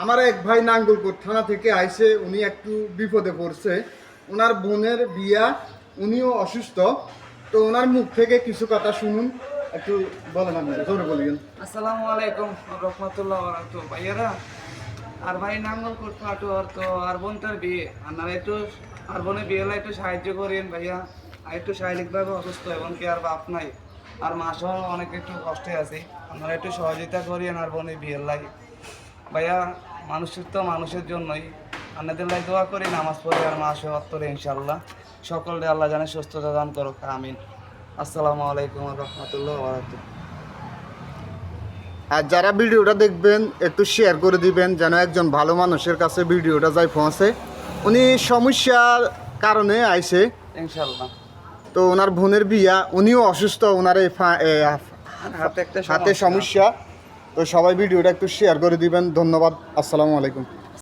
আমার এক ভাই নাঙ্গলকোট থানা থেকে আইছে, উনি একটু বিপদে পড়ছে। ওনার বোনের বিয়া, উনিও অসুস্থ। তো ওনার মুখ থেকে কিছু কথা শুনুন, একটু বলেন, আপনি জোরে বলবেন। আসসালামু আলাইকুম রহমতুল্লাহ বারাকাতুহু। ভাইয়ারা আর ভাই নাঙ্গলকোট ফাটুয়ার তো আর বোনটার বিয়ে, আপনারা একটু আর বোনের বিয়েলা একটু সাহায্য করেন ভাইয়া। আর একটু শারীরিকভাবে অসুস্থ এবং কি আর বাপ নাই, আর মাসও অনেক একটু কষ্টে আছে। আপনারা একটু সহযোগিতা করেন আর বোনের বিয়ের লাগে ভাইয়া। মানুষের তো মানুষের জন্যই, আপনাদের লাই দোয়া করি, নামাজ পড়ে আর মাসও অত্তরে ইনশাল্লাহ সকলে আল্লাহ জানে সুস্থতা দান করুক, আমিন। আসসালামু আলাইকুম রহমতুল্লাহ বারাকাতুহু। আর যারা ভিডিওটা দেখবেন একটু শেয়ার করে দিবেন, যেন একজন ভালো মানুষের কাছে ভিডিওটা যাই পৌঁছে। উনি সমস্যার কারণে আইছে, ইনশাল্লাহ। তো ওনার বোনের বিয়া, উনিও অসুস্থ, ওনার এই হাতে একটা হাতে সমস্যা। তো সবাই ভিডিওটা একটু শেয়ার করে দিবেন। ধন্যবাদ। আসসালামু আলাইকুম।